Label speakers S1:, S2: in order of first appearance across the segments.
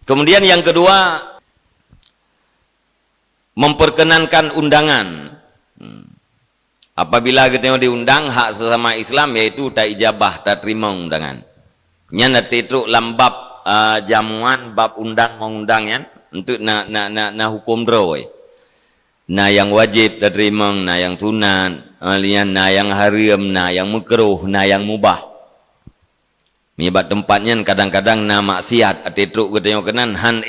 S1: Kemudian yang kedua, memperkenankan undangan. Apabila kita diundang, hak sesama Islam yaitu tak ijabah, tak terima undangan. Nya nanti truk lambab jamuan bab undang mengundang ya, untuk na hukum droi. Na yang wajib tak terima, na yang sunat, na yang haram, na yang makruh, na yang mubah. Mibat tempatnya kadang-kadang na maksiat, ati truk kita kenan han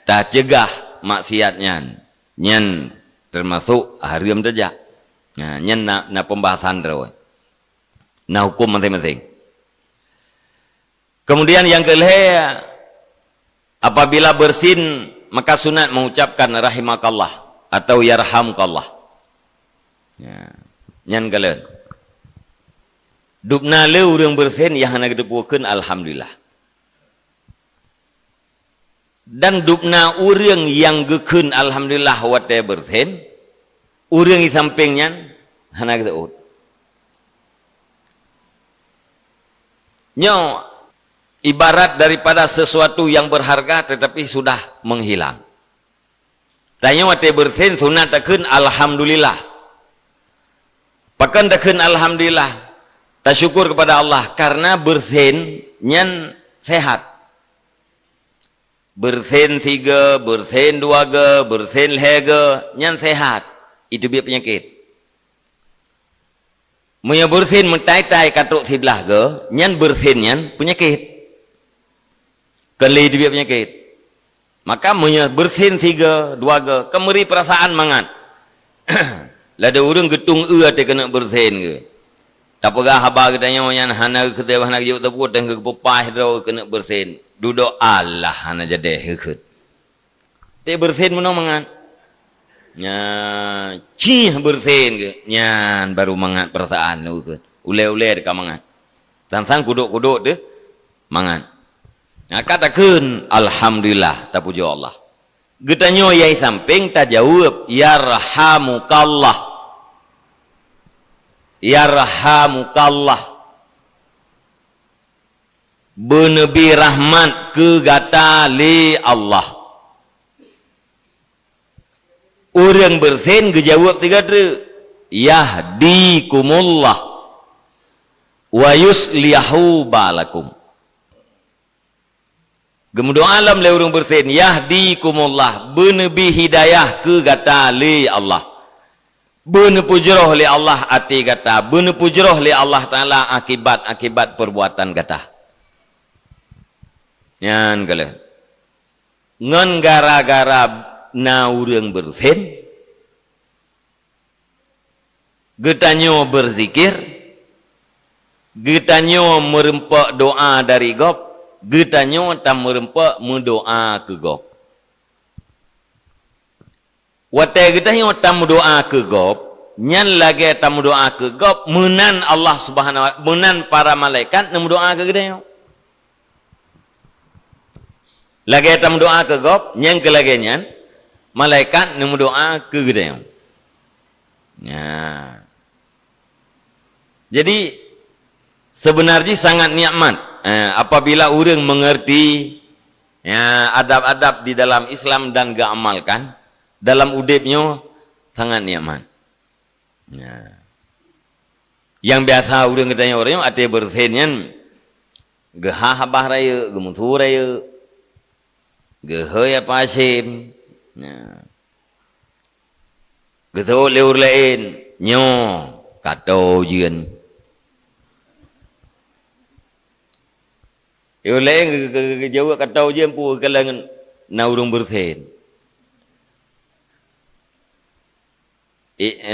S1: tak cegah maksiatnya. Nyan termasuk haram saja. Nah, nyan na pembahasan droi. Na hukum masing-masing. Kemudian yang kelima, apabila bersin maka sunat mengucapkan rahimakallah atau yarhamkallah. Ya, nyan kalian. Dupna le urang bersin yang hana gedepukeun alhamdulillah. Dan dupna urang yang gekeun alhamdulillah wate bersin, urang di sampingnya hana gedeut. Nyo ibarat daripada sesuatu yang berharga tetapi sudah menghilang. Tanya wate bersin sunat takun alhamdulillah. Pakan takun alhamdulillah. Tak syukur kepada Allah karena bersin nyan sehat. Bersin 3, bersin 2, bersin 3, nyan sehat. Itu biar penyakit. Munya bersin mentai-tai katruk sebelah ke, nyan bersin nyan penyakit. Kali dia penyakit. Maka munya bersin 3, 2, kemeri perasaan mangat. Lada urang getung ate kena bersin ke. Tak pegah haba katanya yang hana ketebah nak juk tepuk dan ke pepah draw kena bersin. Duduk Allah hana jadi hekut. Te bersin mana mangat. Nya cih bersin ke. Nyan baru mangat perasaan lu ke. Ule-ule ka mangat. Sang-sang kuduk-kuduk tu mangat. Nah, katakan alhamdulillah tak puji Allah. Getanyo yai samping tak jawab yarhamukallah. Yarhamukallah. Benebi rahmat ke gata li Allah. Orang bersin gejawab 3 tu. Yahdikumullah wa yuslihu balakum. Gemudu alam le urang bersin yahdikumullah benebi hidayah ke gata li Allah. Bene pujroh li Allah ati gata, bene pujroh li Allah taala akibat perbuatan gata. Nyan kala. Ngan gara-gara na urang bersin getanyo berzikir, getanyo merempak doa dari Gop, getanyo tam merempak mendoa ke Gop. Watai getanyo tam doa ke Gop, nyan lagi tam doa ke Gop, menan Allah Subhanahu wa menan para malaikat nam doa ke getanyo. Lagi tam doa ke Gop, nyan ke lagi nyan malaikat nam doa ke getanyo. Ya. Jadi sebenarnya sangat nikmat apabila orang mengerti ya, adab-adab di dalam Islam dan diamalkan dalam udipnya sangat nikmat. Ya. Yang biasa orang katanya orangnya ate bersenyan gehah habah raya, gemutu raya, gehaya pasim, ya. Getu leur lain nyo kato jian. Yo lain jauh kato jian pu kalangan na urang bersen.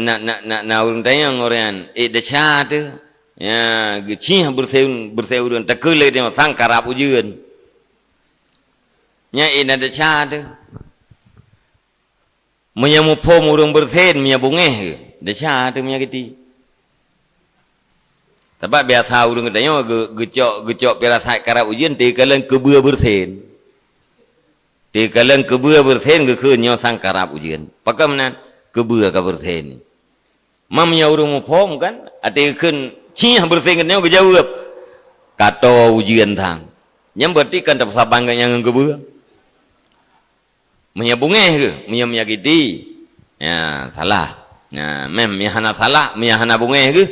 S1: Na urang tanya ngorean desha tu ya gecih bersen urang takele dia sang karap ujian. Nya ina desha tu menyamu pom urang bersen menya bungeh desha tu menya geti. Tapi biasa urang katanya gecok pirasat karap ujian ti kalang kebua bersen. Ti kalang kebua bersen ke nyo sang karap ujian. Pakamna kebua ka bersen. Mamnya urang mu pom kan ati keun cih bersen katanya gejawab. Kato ujian tang. Nyam berarti kan tak sabang yang kebua. Menyabungeh ke? Menyakiti. Ya, salah. Ya, hana salah, hana bungeh ke?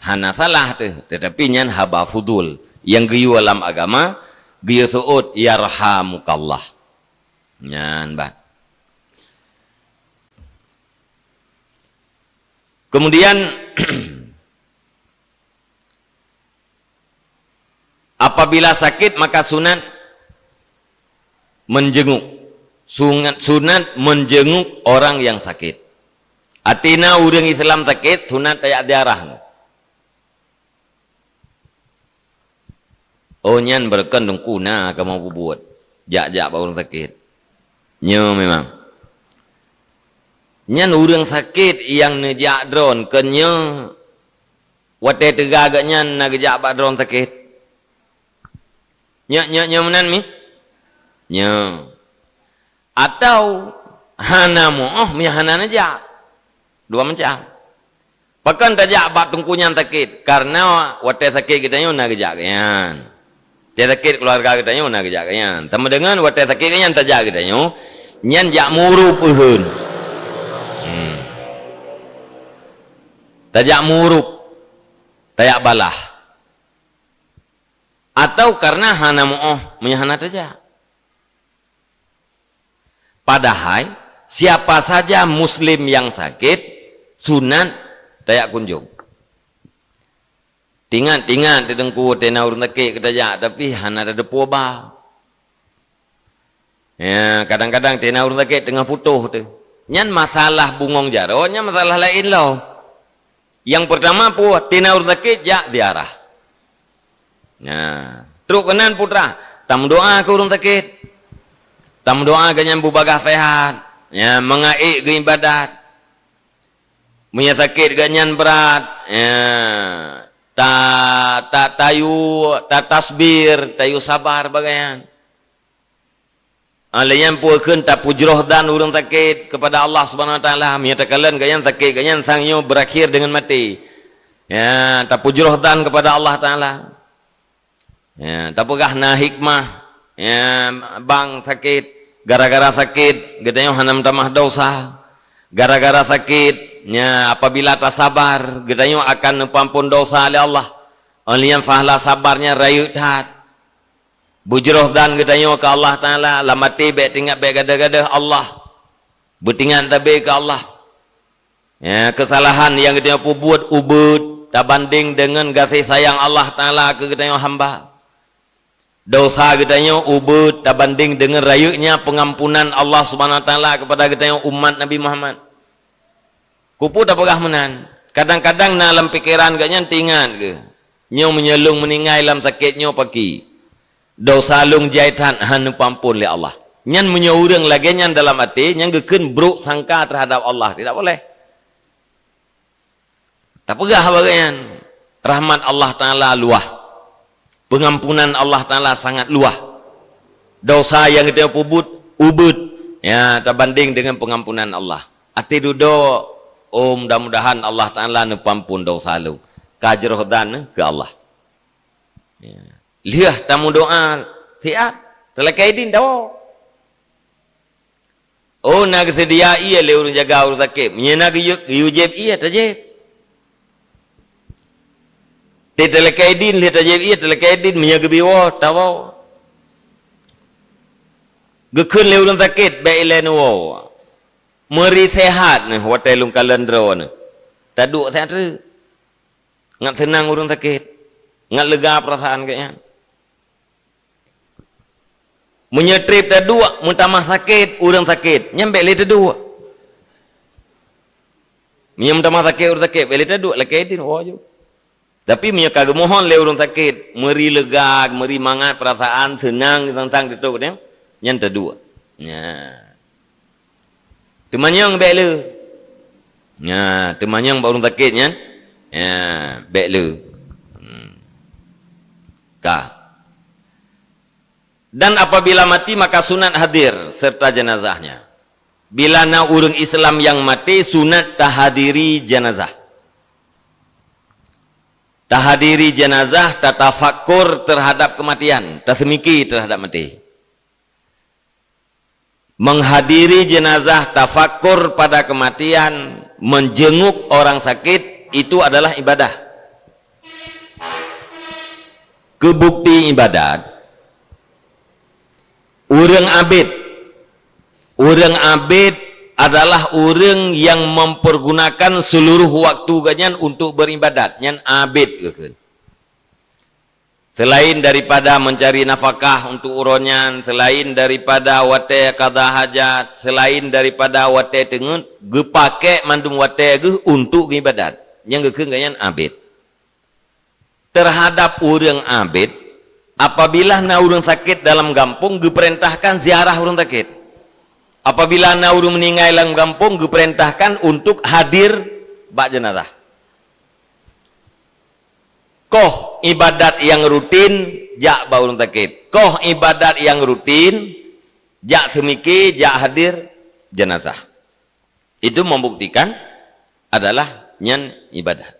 S1: Hana salah tu. Tetapi nyan haba fudul. Yang giyu alam agama, giyu su'ud yarhamukallah. Nyan bah. Kemudian apabila sakit maka sunat menjenguk. Sunat menjenguk orang yang sakit. Atina urang Islam sakit sunat tayak diarah. Oh nyan berkandung kuna kamu buat. Jak-jak orang sakit. Nya memang. Nyan urang sakit yang nejak drone kenya wate tegak nyan nagejak bak drone sakit. Nya menan mi? Nya. Atau hana mo'oh mi hana nejak. Dua macam. Pakan tajak bak tungkunyan sakit karena wate sakit kita nyo nagejak yan. Dia sakit keluarga kita nyo nagejak yan. Sama dengan wate sakit nyan tajak kita nyo nyan jak murup uhun. Tajak murup, tayak balah. Atau karena hana mo'oh, menyahana tajak. Padahal, siapa saja muslim yang sakit, sunat tayak kunjung. Tingat, tedengku, tena urun sakit ketajak, tapi hana ada depoba. Ya, kadang-kadang tena urun sakit tengah putuh tu. Nyan masalah bungong jaro, nyan masalah lain loh. Yang pertama pu tina urut sakit jak diarah. Nah, truk kanan putra, tam doa ke urut sakit. Tam doa ke nyambu bagah sehat. Ya, mengaik ke ibadat. Punya sakit ke nyan berat. Ya, ta tasbir, tayu sabar bagayan. Alayan puakeun ta pujroh dan urang sakit kepada Allah Subhanahu wa taala menyatakan gayan sakit gayan sangyo berakhir dengan mati. Ya, ta pujroh dan kepada Allah taala. Ya, ta pegah na hikmah. Ya, bang sakit gara-gara sakit gedanyo hanam tamah dosa. Gara-gara sakit nya apabila ta sabar gedanyo akan pampun dosa oleh Allah. Aliyan fahla sabarnya rayu tat. Bujroh dan katanya ke Allah Ta'ala. Lamati baik tinggal baik gada-gada Allah. Bertingat tabi ke Allah. Ya, kesalahan yang katanya buat ubud. Tak banding dengan kasih sayang Allah Ta'ala ke katanya hamba. Dosa katanya ubud. Tak banding dengan rayunya pengampunan Allah Subhanahu Wa Ta'ala kepada katanya umat Nabi Muhammad. Kupu tak pegah menan. Kadang-kadang dalam pikiran katanya tingat ke. Nyo menyelung meninggal dalam sakitnya pagi. Dosa lung jaitan hanu pampun oleh Allah. Nyan menyaurang lagi nyan dalam hati, nyan gekeun buruk sangka terhadap Allah. Tidak boleh. Tak pegah bagian. Rahmat Allah Ta'ala luah. Pengampunan Allah Ta'ala sangat luah. Dosa yang kita ubud. Ya, tak banding dengan pengampunan Allah. Hati duduk. Oh, mudah-mudahan Allah Ta'ala nu pampun dosa lu. Kajroh dan ke Allah. Ya. Lihat tamu doa siap telekai din dawo. Oh nak sedia ia le urang jaga urang sakit. Menyena yujib ia tajib. Te telekai din le tajib ia telekai din menyaga biwa tawo. Gekeun le urang sakit baik le nuwo. Meri sehat ni hotel lung kalendro ni. Taduk sehat tu. Ngat senang urang sakit. Ngat lega perasaan kayaknya. Menyetrip dah dua, muntamah sakit, urang sakit. Nyampe le dua. Muntamah sakit, urang sakit, beli dua, laki din wajib. Tapi punya kagak mohon le urang sakit, meri lega, meri mangat perasaan senang tentang itu kan. Yang dua. Ya. Temanyang beli. Ya, temanyang urang sakit nya. Ya, beli. Kah. Dan apabila mati maka sunat hadir serta jenazahnya. Bila na urang Islam yang mati sunat tahadiri jenazah. Tahadiri jenazah tatafakur terhadap kematian, tasmiki terhadap mati. menghadiri jenazah, tafakur pada kematian, menjenguk orang sakit, itu adalah ibadah. Kebukti ibadat, urang abid adalah orang yang mempergunakan seluruh waktu ganyan untuk beribadat, nyan abid gitu. Selain daripada mencari nafkah untuk uronyan, selain daripada wate qada hajat, selain daripada wate tengen, ge pake mandung wate ge untuk ibadat. Yang ge ganyan abid. Terhadap orang abid, apabila na orang sakit dalam kampung, ge perintahkan ziarah orang sakit. Apabila na orang meninggal dalam kampung, ge perintahkan untuk hadir bak jenazah. Koh ibadat yang rutin jak baulun sakit. Koh ibadat yang rutin jak semiki jak hadir jenazah. Itu membuktikan adalah nyan ibadat.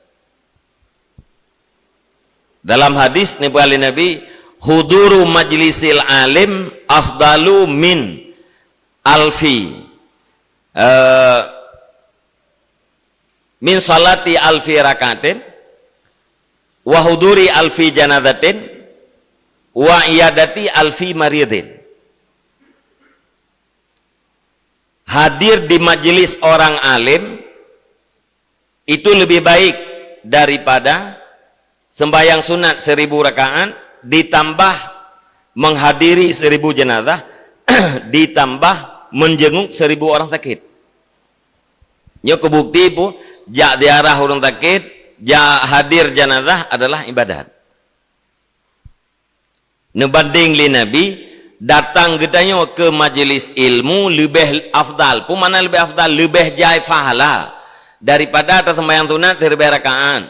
S1: Dalam hadis Nabi, huduru majlisil alim afdalu min alfi min salati alfi rakatin wa huduri alfi janazatin wa iyadati alfi maridin. Hadir di majelis orang alim itu lebih baik daripada sembahyang sunat 1000 rakaat ditambah menghadiri 1000 jenazah ditambah menjenguk 1000 orang sakit. Nya kebukti bu jak ziarah orang sakit, ja hadir jenazah adalah ibadat. Nebanding li Nabi datang getanya ke majelis ilmu lebih afdal. Pemana lebih afdal? Lebih jai pahala daripada sembahyang sunat 1000 rakaat.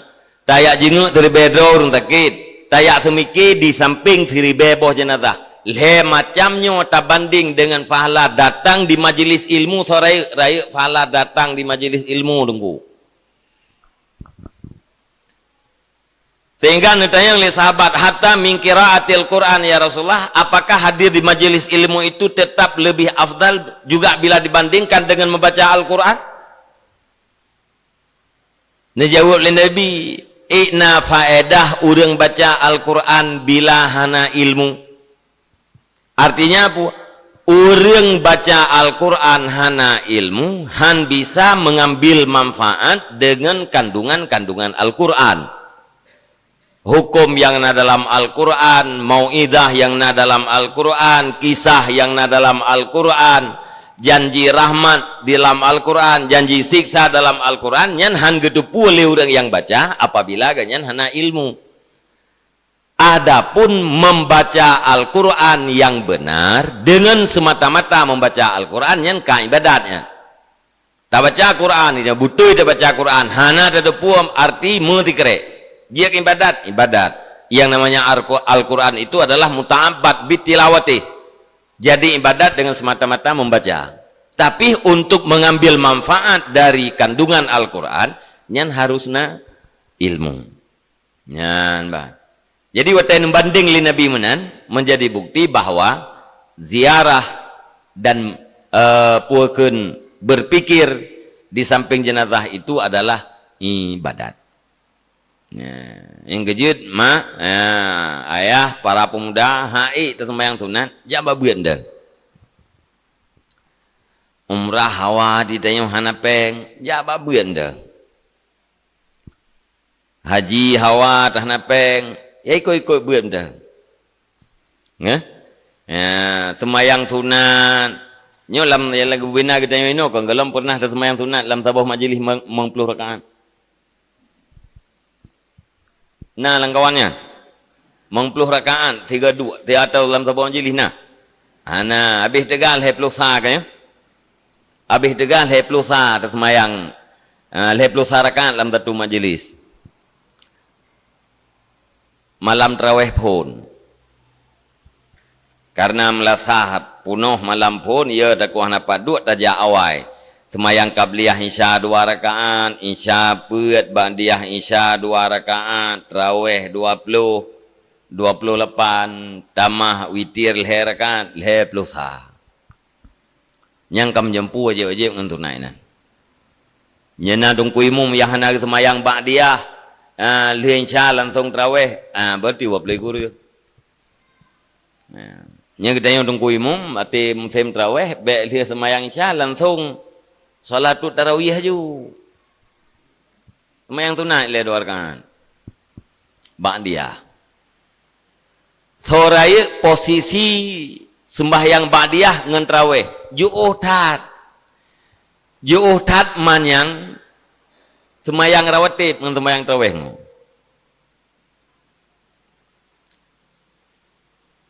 S1: Tayak jenguk 1000 orang sakit. Tayak semiki di samping 1000 boh jenazah. Le macamnya tabanding dengan pahala datang di majelis ilmu sore raya pahala datang di majelis ilmu tunggu. Sehingga ditanya oleh sahabat, hatta min qiraatil Quran ya Rasulullah, apakah hadir di majelis ilmu itu tetap lebih afdal juga bila dibandingkan dengan membaca Al-Quran? Dijawab oleh Nabi, ikna faedah urang baca Al-Quran bila hana ilmu. Artinya apa? Urang baca Al-Quran hana ilmu, han bisa mengambil manfaat dengan kandungan-kandungan Al-Quran. Hukum yang na dalam Al-Quran, mau'idah yang na dalam Al-Quran, kisah yang na dalam Al-Quran, janji rahmat dalam Al-Quran, janji siksa dalam Al-Quran, nyan han gedepu oleh orang yang baca apabila ganyan hana ilmu. Adapun membaca Al-Quran yang benar dengan semata-mata membaca Al-Quran yang kaibadatnya. Tak baca Quran, butuh tak baca Quran, hana ada puam arti mentikre. Dia ibadat, yang namanya Al-Quran itu adalah muta'abbad bitilawati. Jadi ibadat dengan semata-mata membaca. Tapi untuk mengambil manfaat dari kandungan Al-Quran, nyan harusna ilmu. Nyan bah. Jadi waktu banding li Nabi menan menjadi bukti bahwa ziarah dan puakeun berpikir di samping jenazah itu adalah ibadat. Yang kejut ayah para pemuda hai tersembahyang sunat jaba beunda umrah hawa ditanya hanapeng jaba beunda haji hawa tahnapeng ikut beunda sembahyang sunat nyo lam lagu bina kita ino kan kalau pernah tersembahyang sunat lam sabah majlis 10 rakaat. Nah langkawannya 10 rakaat 32 dia atau dalam sabah majlis nah. Ana habis tegal he plusa kan ya. Habis tegal he plusa tersemayang he plusa rakaat dalam satu majlis. Malam tarawih pun. Karena melasah punuh malam pun ia tak kuah napa duk tajak awal. Semayang qabliyah isya 2 rakaat, isya peut ba'diyah isya 2 rakaat, tarawih 28, tamah witir leher rakaat, leher plusa. Yang kam jempu wajib-wajib ngan tunai na. Nyana tungku imum yang hana semayang ba'diyah. Lihat insya langsung tarawih. Berarti wap lagi guru. Yang kita yang tungku imum, mati musim tarawih, lihat semayang insya langsung salat tarawih aja. Semayang tunai lihat dua rakaat. Ba'diyah. Soraya posisi sembahyang ba'diyah ngan tarawih. Ju'uh tat manyang semayang rawatib ngan semayang tarawih.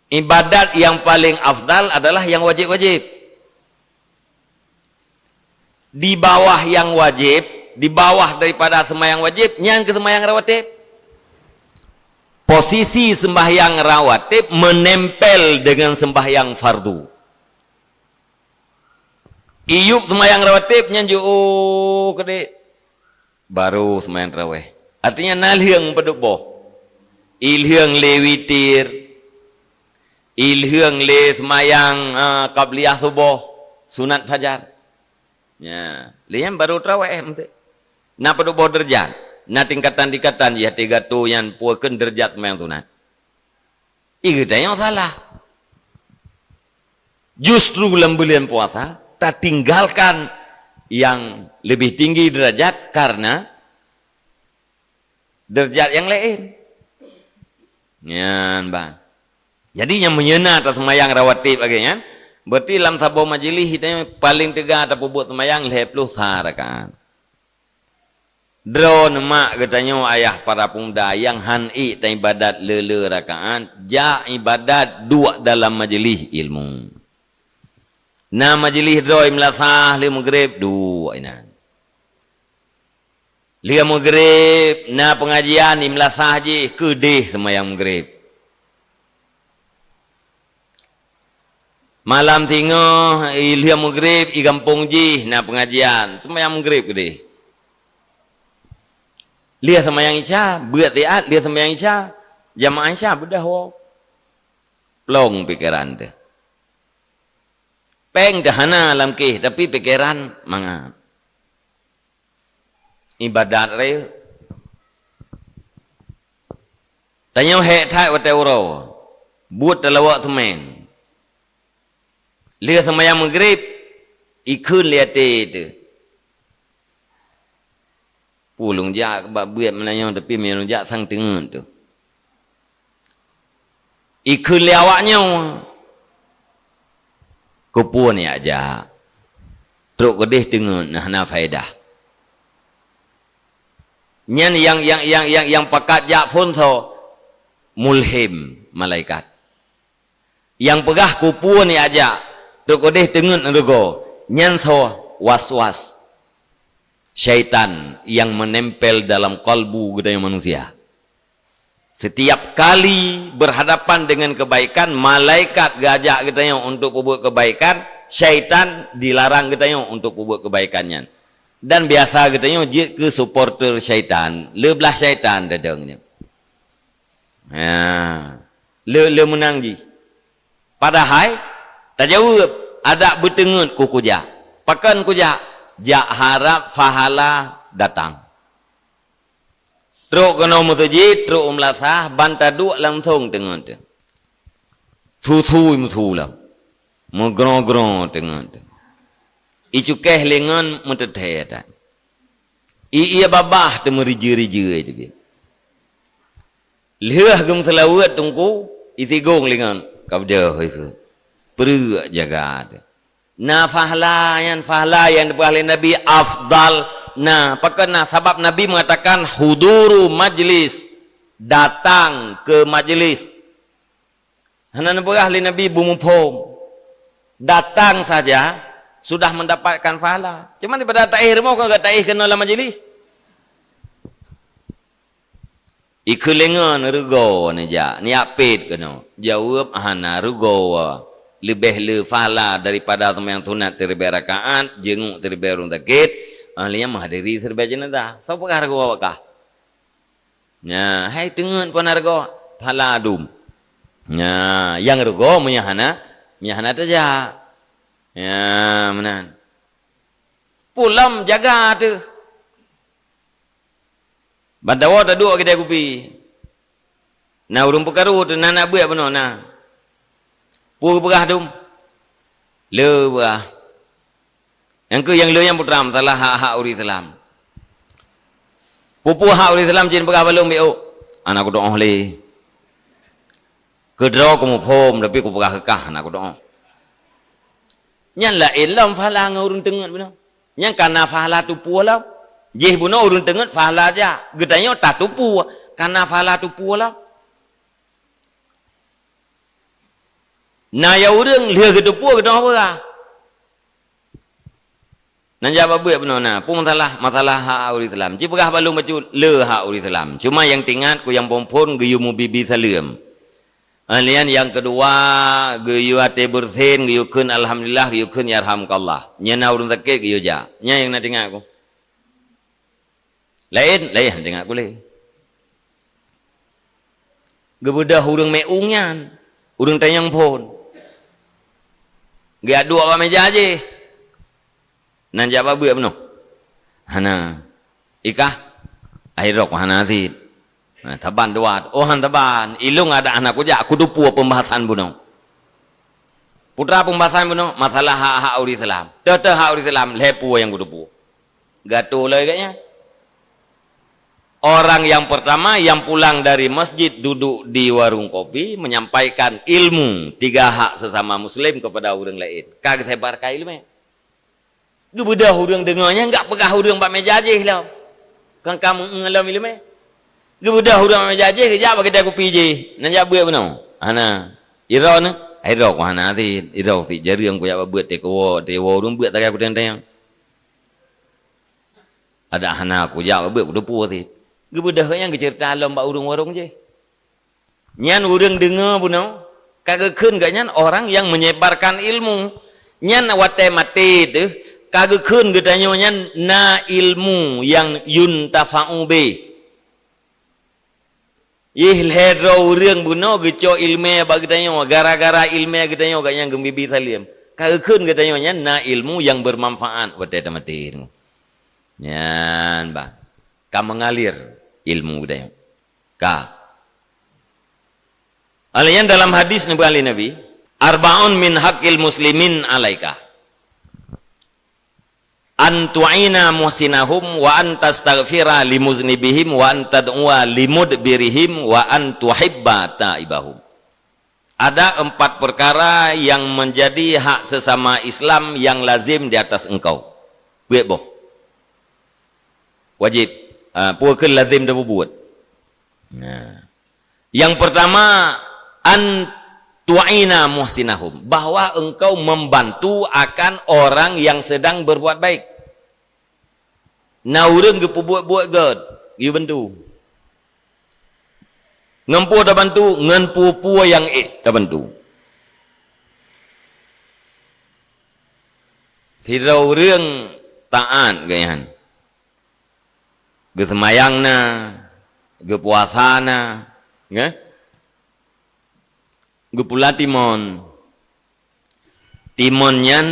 S1: Ibadat yang paling afdal adalah yang wajib-wajib. Di bawah yang wajib, di bawah daripada semayang wajib, yang ke semayang rawatib. Posisi sembahyang rawatib menempel dengan sembahyang fardu. Iyuk semayang rawatib nyanju kede baru semayang tarawih. Artinya nalhiang peduk boh. Ilhiang le witir. Ilhiang le semayang qabliyah subuh, sunat fajar. Ya, liam baru tarawih mesti. Na peduk boh derajat. Na tingkatan-tingkatan ya tiga tu yang puakeun derajat semayang sunat. Ieu teh yang salah. Justru lembulian puasa tak tinggalkan yang lebih tinggi derajat karena derajat yang lain. Ya, bang. Jadi yang menyena atas semayang rawatib agaknya, berarti dalam sabuh majlis itu paling tegak atau buat semayang 50 rakaat. Drone mak katanya ayah para pemuda yang han'i ta ibadat lele rakaat, ja ibadat dua dalam majlis ilmu. Na majlis doi melasah li maghrib dua ina. Li maghrib na pengajian ni melasah je kedih semayang maghrib. Malam tingo li maghrib i kampung ji na pengajian semayang maghrib kedih. Li semayang isya beut tiat li semayang isya jamaah isya bedah wo. Plong pikiran teh. Peng dahana alam ke, tapi pikiran manga. Ibadat raya. Tanya hek thai wa teuro. Buat telawak semen. Lihat semayang maghrib, ikun lihat itu. Pulung jak buat menanya tapi melung jak sang tengah tu. Ikun liawaknya. Kupuan ya aja. Truk kedih dengan nah faedah. Nyan yang pakat jak pun so mulhim malaikat. Yang pegah kupuan ya aja. Truk kedih dengan rego. Nyan so was-was. Syaitan yang menempel dalam kalbu gedaya manusia. Setiap kali berhadapan dengan kebaikan, malaikat gajak kita yang untuk berbuat kebaikan, syaitan dilarang kita yang untuk berbuat kebaikannya. Dan biasa kita yang ke supporter syaitan, lebelah syaitan dadangnya. Ya, le menang ji. Padahal tak jawab ada bertengut ku kujak. Pakan kujak, jak harap fahala datang. Truk kena mutajid, truk umlasah, banta duk langsung tengah tu. Susu lah. Menggerong-gerong tengah tu. Icu keh lengan menteteh tak. Ia babah tu merija-rija itu dia. Lihat gem selawat tungku, isi gong lengan. Kau dah itu. Perut jaga tu. Nah fahla yang dipahalin Nabi afdal. Nah, pakana sebab Nabi mengatakan huduru majlis, datang ke majlis. Hanan berah li Nabi bumupom. Datang saja sudah mendapatkan pahala. Cuma daripada taih mau kau taih kena dalam majlis. Ikulengan rugo ni ja, ni apit kena. Jawab hana rugo lebih le pahala daripada yang sunat 1000 rakaat, jenguk 1000 rung takit. Liam menghadiri serba jenazah. Siapa harga awakah? Ya, hai tengen pun harga pahala adum. Ya, yang rugo menyahana saja. Ya, menan. Pulam jaga tu. Bandawa tak duk kedai kopi. Nah urung perkara tu nak buat benar nah. Pu berah tu. Le berah. Yang le yang putra masalah hak-hak orang Islam. Pupu hak orang Islam jin berah balung bio. Anak aku doa le. Kedra aku mau pom tapi aku berah kekah anak aku doa. Nyan la ilam fahala ngurung tengat benar. Nyan kana fahala tu pu lah. Jeh buno urung tengat fahala aja. Gedanya tak tu pu kana fahala tu pu lah. Nah ya urang lihat ke tu pu ke apa lah. Nan jawab buat benar nah. Pu masalah hak orang Islam. Ji berah balung baju le hak orang Islam. Cuma yang tingat ku yang pompon geyu mu bibi salam. Alian yang kedua geyu ate bersin geyu kun alhamdulillah geyu kun yarhamkallah. Nyana urang sakit geyu ja. Nya yang nak tingat aku. Lain tingat aku le. Gebudah urang meungan. Urang tanyang pun. Ge adu apa meja aje. Nan jawab buat benar. Hana ikah airok hana sid. Taban doat. Oh han taban. Ilung ada anak kuja. Aku dupu pembahasan buno. Putra pembahasan buno. Masalah hak-hak orang Islam. Tete hak orang Islam. Lepu yang kudupu. Gatul lah kayaknya. Orang yang pertama yang pulang dari masjid duduk di warung kopi menyampaikan ilmu 3 hak sesama muslim kepada orang lain. Kagak sebarkan ilmu. Gebudah orang dengarnya enggak pegah orang pak meja je lah. Kan kamu ngalam ilmu. Gebudah orang meja je kejap kita kopi je. Nan jak buat benar. Ana ira ne airok mana ti ira si jari yang ku ya buat tewo urung buat tak aku tentang. Ada hana aku ya buat udah puas si. Gebudah yang cerita alam pak urung warung je. Nyan urang dengar benar. Kagak keun gak nyan orang yang menyebarkan ilmu. Nyan wate mati tu kagak keun gedanya nyan na ilmu yang yuntafa'u be. Hedro urang buno geco ilmu bagdanya gara-gara ilmu gedanya gak yang gembibi salim. Kagak keun gedanya nyan na ilmu yang bermanfaat wate mati. Nyan ba. Ka mengalir ilmu gedanya. Ka Alian dalam hadis Nabi arba'un min haqqil muslimin alaika an tu'ina muhsinahum wa an tastaghfira limuznibihim wa an tad'uwa limudbirihim wa an tuhibba taibahum. Ada 4 perkara yang menjadi hak sesama Islam yang lazim di atas engkau. Buat boh. Wajib. Puakeun lazim dah buat. Nah. Yang pertama an tu'ina muhsinahum, bahwa engkau membantu akan orang yang sedang berbuat baik. Na urang ge buat god, you bantu. Ngempu dah bantu, ngan pu yang dah bantu. Sira urang taat gayan. Ge semayangna, ge puasana, nggih. Gupula timon nyan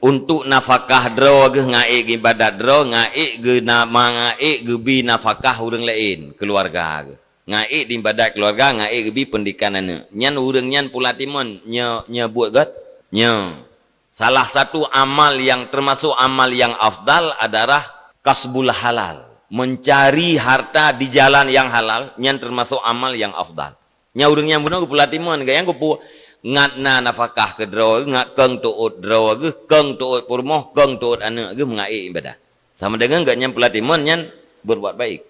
S1: untuk nafkah dro ge ngaik ibadat dro ngaik ge nama ngaik ge bi nafkah urang lain keluarga ge ngaik di ibadat keluarga ngaik ge bi pendidikan anak nyan urang nyan pula timon nya buat gat nya salah satu amal yang termasuk amal yang afdal adalah kasbul halal, mencari harta di jalan yang halal nyan termasuk amal yang afdal. Nya urang yang bunuh pula timuan gayang ku ngatna nafkah ke dro ngat keng tuut dro ge keng tuut purmoh keng tuut anak ge mengai ibadah. Sama dengan gak nyam pula timuan nyan berbuat baik.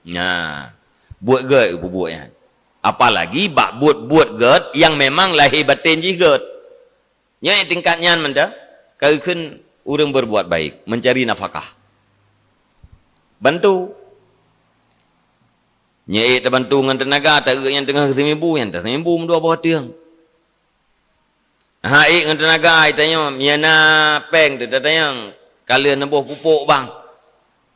S1: Nah, buat ge buatnya. Apalagi bak buat ge yang memang lahir batin ji ge. Nya tingkat nyan menda kaekeun urang berbuat baik, mencari nafkah. Bantu nyai terbantu dengan tenaga tak yang tengah seminggu yang tak seminggu mendua bawah tiang. Hai dengan tenaga tanya miana peng tu tanya kalian nembuh pupuk bang.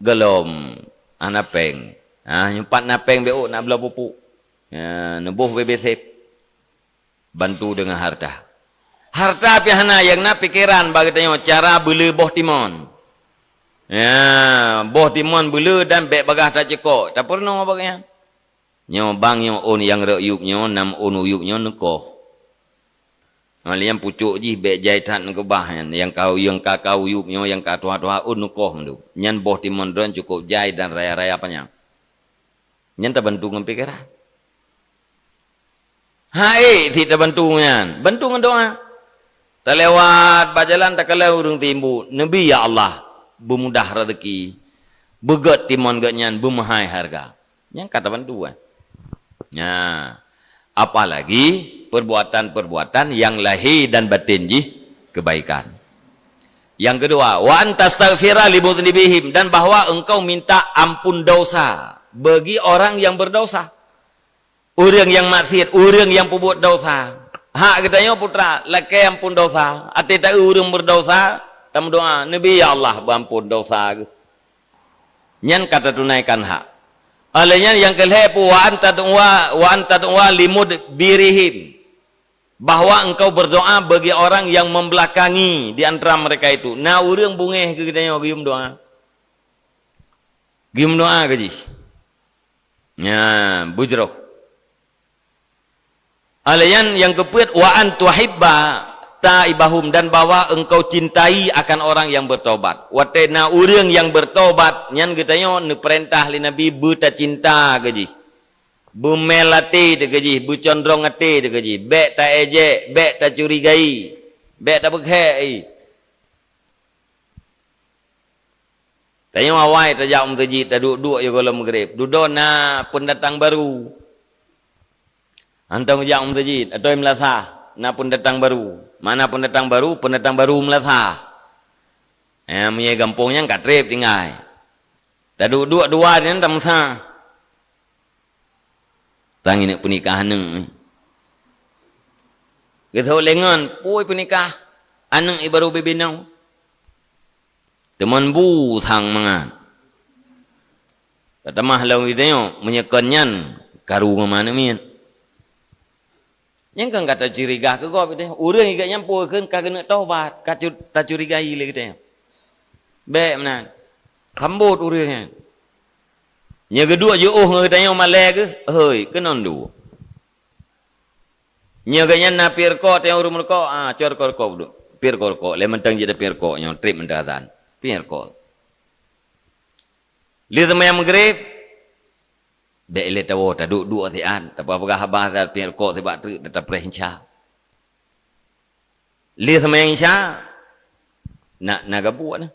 S1: Gelom anak peng. Nyempat na peng beo nak belah pupuk. Nembuh BBC. Bantu dengan harta. Harta pihana yang na pikiran bagi tanya cara bela boh timon. Ya, boh timon bela dan bek bagah tak cekok. Tak pernah baganya. Nyo bang nyo on yang reyuk nyo nam on uyuk nyo nekoh. Alian pucuk ji bek jaitan ke bahan yang kau uyuk nyo yang ka tua-tua on nekoh ndu. Nyan boh timon don cukup jai dan raya-raya apanya. Nyan tak bantu ngam pikiran. Hai si tak bantu nyan. Bantu ngan doa. Tak lewat bajalan tak kalau urung timbu. Nabi ya Allah bermudah rezeki. Begat timon gatnyan bermahai harga. Yang kata bantu kan. Ya. Apalagi perbuatan-perbuatan yang lahir dan batin ji kebaikan. Yang kedua, wa antastaghfira li mudhnibihim, dan bahwa engkau minta ampun dosa bagi orang yang berdosa. Orang yang maksiat, orang yang berbuat dosa. Hak katanya putra, laki ampun dosa. Ati tak urung berdosa, tam doa, Nabi ya Allah ampun dosa. Nyan kata tunaikan hak. Alanya yang kelihatan wa anta du'a limud birihim. Bahwa engkau berdoa bagi orang yang membelakangi di antara mereka itu. Nah urang bungeh ke katanya gium doa. Gium doa ke jis. Ya, bujroh. Alayan yang keempat wa antuhibba taibahum, dan bahwa engkau cintai akan orang yang bertobat. Watena urang yang bertobat nyan katanya nu perintah li Nabi buta cinta gaji. Bumelati de gaji, bu condrong ati de gaji. Bek ta ejek, bek ta curigai, bek ta bekhai. Tanya awai ta jauh gaji ta duduk yo kalau maghrib. Duduk na pendatang baru. Antang ujang masjid atau melasa, na pun datang baru. Mana pun datang baru melasa. Punya kampungnya katrip tinggal. Tak duduk dua ni tak masa. Tang ini pernikahan neng. Kita lengan, pui pernikah. Aneng baru bebinau. Teman bu sang mangan. Kata mahlau itu yo menyekannya karu mana mian. Yang kan kata curiga ke kau betul. Orang ikat nyampur kan kena taubat, tak curigai lagi kita. Baik mana? Kambut orangnya. Yang kedua je ngatanya malai ke? Hei, kena ndu. Yang katanya na pirko tengok urang mereka, cor korko duk. Pirko, le mentang je pirko yang trip mendazan. Pirko. Lihat semua yang maghrib. Bek le tawo ta duk sian ta apa habah ta pier ko sebab tu ta prehinca le sama yang insya nak gabuat na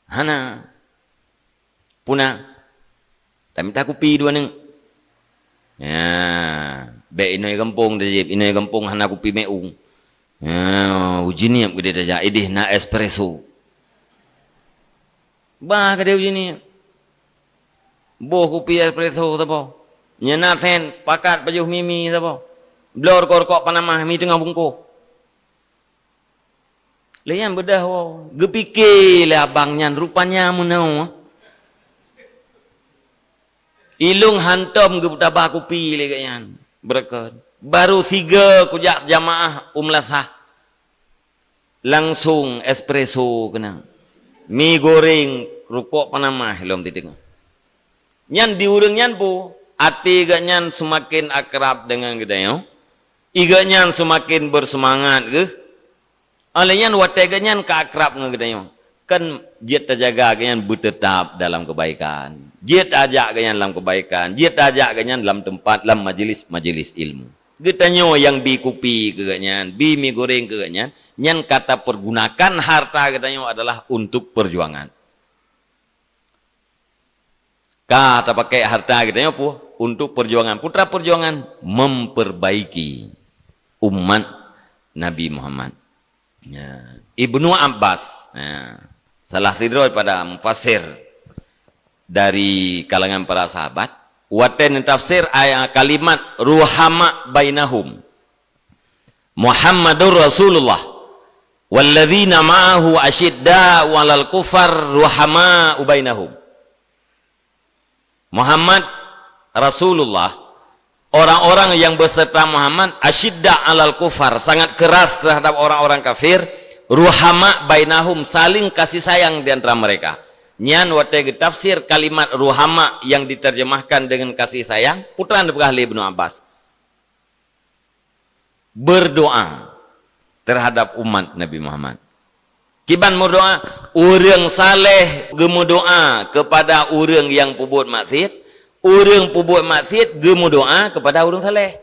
S1: hana puna ta minta kopi dua neng ya bek inoi kampung tajib inoi kampung hana kopi meung ya ujiniap gede ta ja idih na espresso bah gede ujiniap. Boh kopi espresso sapa. Nyana sen pakat pajuh mimi sapa. Blor korkok panamah mi tengah bungkuh. Leyan bedah wo. Gepikir lah abang nyan rupanya munau. Ilung hantam ge tabah kopi le kayan. Berkat. Baru 3 kujak jamaah umlasah. Langsung espresso kena. Mi goreng rukok panamah lom titik. Nyan diurang nyan po, ati gak nyan semakin akrab dengan kita yo. Iga nyan semakin bersemangat ke. Oleh nyan wate gak nyan keakrab dengan kita yo. Kan jit terjaga gak nyan bertetap dalam kebaikan. Jit ajak gak nyan dalam kebaikan. Jit ajak gak nyan dalam tempat, dalam majelis ilmu. Kita nyo yang bi kopi ke gak nyan, bi mie goreng ke gak nyan. Nyan kata pergunakan harta kita nyo adalah untuk perjuangan. Kata pakai harta kita apa? Untuk perjuangan. Putra perjuangan memperbaiki umat Nabi Muhammad. Ya. Ibnu Abbas, ya. Salah satu daripada mufassir dari kalangan para sahabat, waten tafsir ayat kalimat ruhama bainahum. Muhammadur Rasulullah walladzina ma'ahu asyidda walal kufar ruhama bainahum. Muhammad Rasulullah orang-orang yang berserta Muhammad asyidda alal kufar, sangat keras terhadap orang-orang kafir, ruhama bainahum, saling kasih sayang di antara mereka. Nyan wate tafsir kalimat ruhama yang diterjemahkan dengan kasih sayang, putra Ibnu Ibnu Abbas. Berdoa terhadap umat Nabi Muhammad. Kiban berdoa, urang saleh gemu doa kepada urang yang pubut maksiat, urang pubut maksiat gemu doa kepada urang saleh.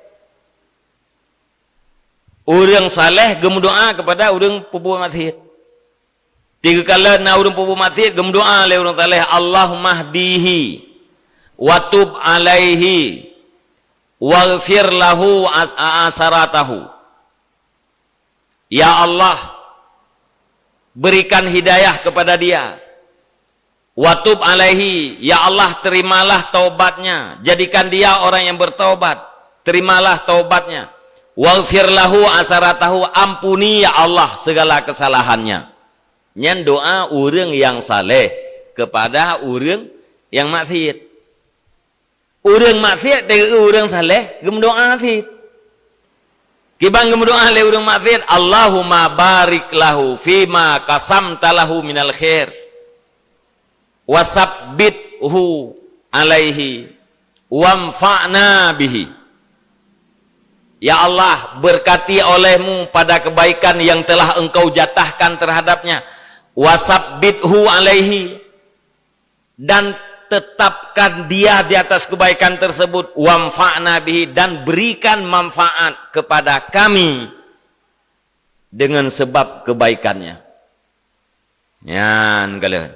S1: Urang saleh gemu doa kepada urang pubut maksiat. 3 kali na urang pubut maksiat gemu doa le urang saleh, Allahumma hdihi wa tub alaihi waghfir lahu asaratahu. Ya Allah, berikan hidayah kepada dia. Watub alaihi, ya Allah terimalah taubatnya, jadikan dia orang yang bertaubat, terimalah taubatnya. Waghfir lahu asaratahu, ampuni ya Allah segala kesalahannya. Nyan doa urang yang saleh kepada urang yang maksiat. Urang maksiat dengan urang saleh gem doa maksiat. Kibang doa le urang maksiat, Allahumma barik lahu fima qasamta lahu minal khair wasabbithu alaihi wamfa'na bihi. Ya Allah, berkati olehmu pada kebaikan yang telah engkau jatahkan terhadapnya, wasabbithu alaihi, dan tetapkan dia di atas kebaikan tersebut, wamfa'na bihi, dan berikan manfaat kepada kami dengan sebab kebaikannya. Yan kalian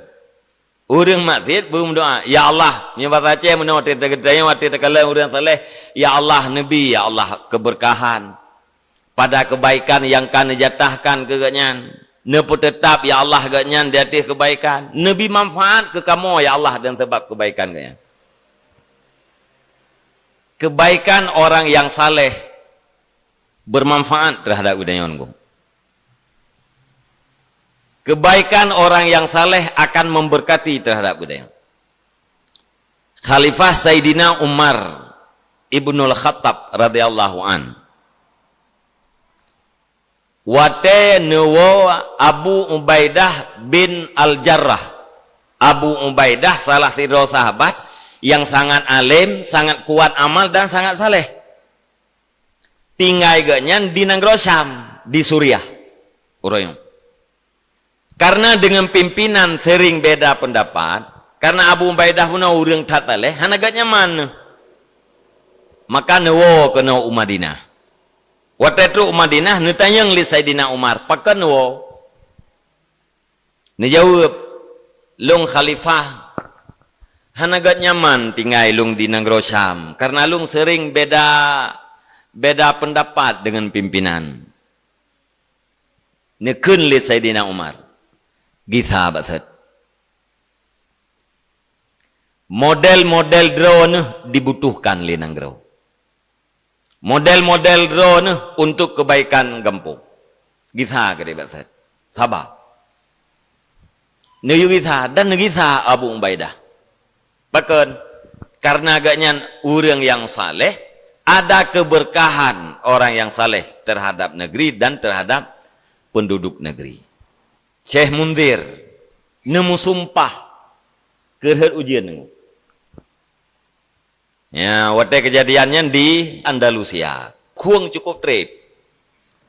S1: urang maksiat belum doa, ya Allah nyebat Aceh menawat tegedanya wati tekalan urang saleh, ya Allah Nabi, ya Allah keberkahan pada kebaikan yang kan jatahkan ke ganyan, nepu tetap ya Allah ganyan di atas kebaikan, Nabi manfaat ke kamu ya Allah dan sebab kebaikan ganyan. Kebaikan orang yang saleh bermanfaat terhadap udayanku. Kebaikan orang yang saleh akan memberkati terhadap budaya. Khalifah Sayyidina Umar Ibnul Khattab radhiyallahu an, wate newo Abu Ubaidah bin Al-Jarrah. Abu Ubaidah salah satu sahabat yang sangat alim, sangat kuat amal dan sangat saleh. Tinggal ganyan di negara Syam, di Suriah. Urang. Karena dengan pimpinan sering beda pendapat, karena Abu Ubaidah pun urang tataleh, hanagatnya mana? Maka newo kena Madinah. Waktu itu Madinah netanyang li Sayyidina Umar, pakai newo. Nejawab, lung khalifah, hanagatnya man tinggal lung di negara Syam, karena lung sering beda pendapat dengan pimpinan. Nekun li Sayyidina Umar. Githa basat. Model-model drone dibutuhkan li nanggro. Model-model drone untuk kebaikan gempuk. Githa kali basat. Sabar. Nuyu githa dan githa Abu Ubaidah. Bahkan karena agaknya orang yang saleh, ada keberkahan orang yang saleh terhadap negeri dan terhadap penduduk negeri. Syekh Munzir nemu sumpah kerhet ujian nemu. Ya, waktu kejadiannya di Andalusia, kuang cukup trip.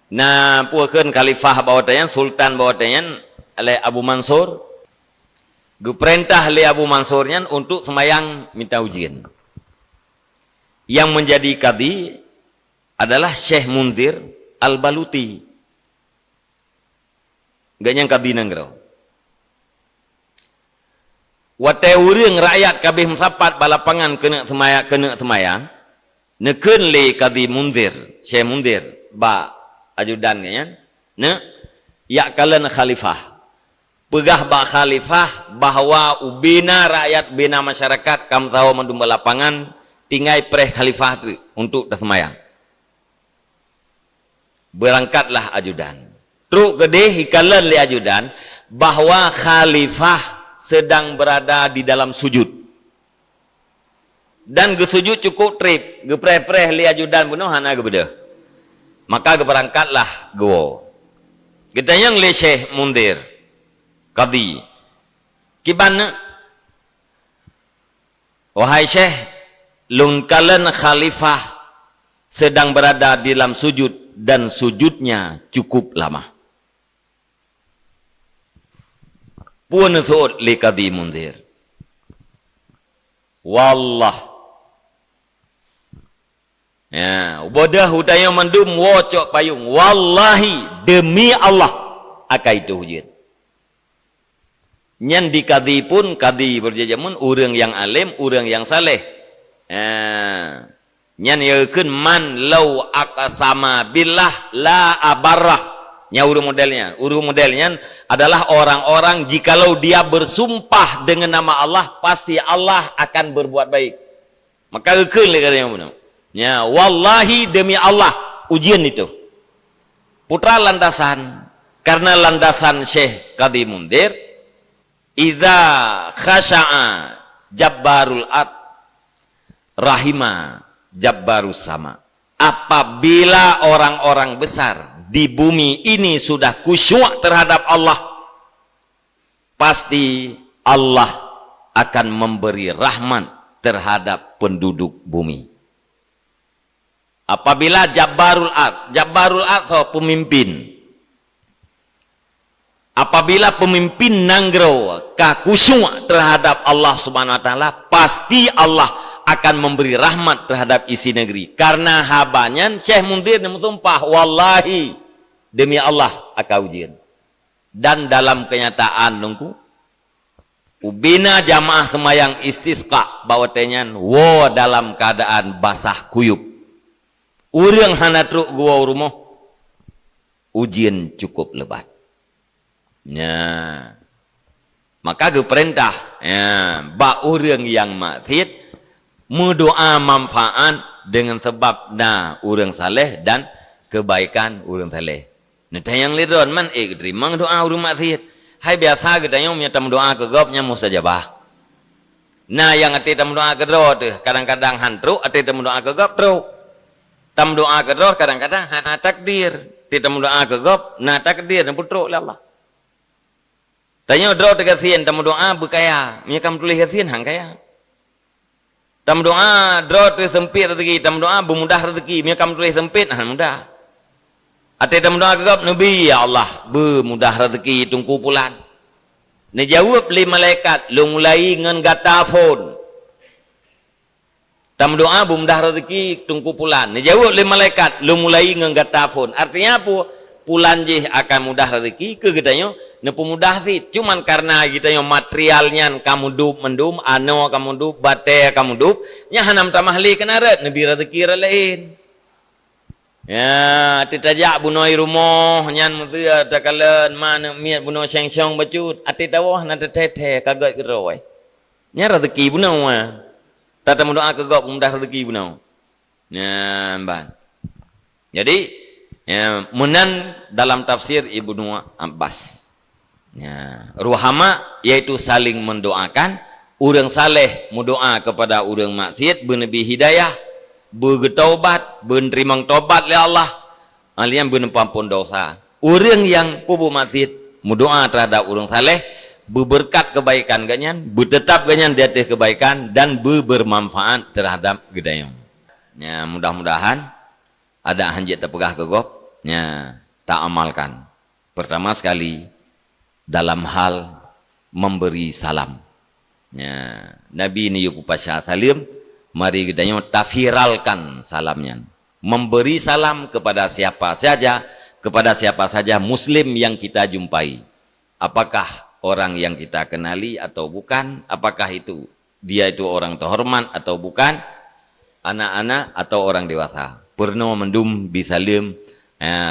S1: Nah, puakeun khalifah bawatanya, sultan bawatanya, oleh Abu Mansur, diperintah oleh Abu Mansurnya untuk semayang minta ujian. Yang menjadi kadi adalah Syekh Munzir Al-Baluti. Ganyang kadi nanggro. Wate urang rakyat kabeh musapat balapangan kena semayang. Nekeun le kadi Munzir, Syekh Munzir ba ajudan ganyan. Ne ya kalen khalifah. Pegah ba khalifah bahwa ubina rakyat bina masyarakat kam tahu mendum balapangan tinggai preh khalifah tu untuk semayang. Berangkatlah ajudan. Truk gede hikalan li ajudan bahwa khalifah sedang berada di dalam sujud. dan ge sujud cukup trip, ge preh-preh li ajudan bunuh hana ge beda. Maka ge berangkatlah go. Kita yang le Syekh Mundir qadi. Kibana wahai Syekh, lun kalen khalifah sedang berada di dalam sujud dan sujudnya cukup lama. Puan suud li qadi Mundir. Wallah. Ya, bodah hudaya mandum wocok payung. Wallahi demi Allah akai itu hujud. Nyan di qadi pun qadi berjajamun urang yang alim, urang yang saleh. Nyan yakeun man law aqsama billah la abarrah. Nya urang modelnya adalah orang-orang jikalau dia bersumpah dengan nama Allah pasti Allah akan berbuat baik. Maka eukeun le katanya. Ya, wallahi demi Allah ujian itu. Putra landasan karena landasan Syekh Qadi Mundir idza khasha'a jabbarul ard rahima jabbarus sama. Apabila orang-orang besar di bumi ini sudah khusyuk terhadap Allah, pasti Allah akan memberi rahmat terhadap penduduk bumi. Apabila Jabbarul Ard pemimpin. Apabila pemimpin nanggro khusyuk terhadap Allah Subhanahu wa taala, pasti Allah akan memberi rahmat terhadap isi negeri. Karena habanya Syekh Mundir bersumpah, wallahi demi Allah akan ujian. Dan dalam kenyataan nungku ubina jamaah semayang istisqa bawatenyan wo dalam keadaan basah kuyup. Urang hana truk gua rumah ujian cukup lebat. Ya. Maka ge perintah ya, ba urang yang maksiat mendoa manfaat dengan sebab urang saleh dan kebaikan urang saleh. Nah, yang lidon man terima doa urang maksiat. Hai biasa kita yang minta doa ke gopnya mustajabah. Nah, yang ati tam doa ke ro tuh kadang-kadang hantru, ati tam doa ke gop tru. Tam doa ke ro kadang-kadang hana takdir. Ti tam doa ke gop na takdir dan putru Allah. Tanya ro te kasien tam doa bekaya, nya kam tulis kasien hang kaya. Tam doa dro tu sempit rezeki, tam doa bermudah rezeki, nya kam tulis sempit hang mudah. Ate tam doa ke gop nabi ya Allah, bermudah rezeki tungku pulan. Ni jawab li malaikat lu mulai ngan gata phone. Tam doa bermudah rezeki tungku pulan. Ni jawab li malaikat lu mulai ngan gata phone. Artinya apa? Pulan je akan mudah rezeki ke kitanya nepu mudah sih. Cuman karena kitanya materialnya kamu dup mendum, ano kamu dup, bate kamu dup, nya hanam tamahli kenaret nabi rezeki lain. Ya, titajak bunoi rumah nyan mutu takalen mana miat buno seng-seng bacut. Ati tawah na teteh kagot geroi. Nya rezeki buno ah. Tata doa ke gop mudah rezeki buno. Ya, ban. Jadi ya, menan dalam tafsir Ibnu Abbas. Ya, ruhama yaitu saling mendoakan, urang saleh mendoa kepada urang maksiat benebi hidayah, bertaubat, menerima taubat oleh Allah, alian benepampun dosa. Urang yang pubu maksiat mendoa terhadap urang saleh, berberkat kebaikan ganyan, bertetap ganyan di atas kebaikan dan bermanfaat terhadap gedayang. Ya, mudah-mudahan ada hanjit terpegah ke gop, ya, tak amalkan. Pertama sekali dalam hal memberi salam. Ya, Nabi ni yukupasya salim, mari kita tafiralkan salamnya. Memberi salam kepada siapa saja muslim yang kita jumpai. Apakah orang yang kita kenali atau bukan? Apakah dia itu orang terhormat atau bukan? Anak-anak atau orang dewasa? Pernah mendum bisalim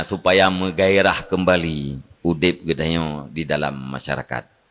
S1: supaya menggairah kembali udip gedanya di dalam masyarakat.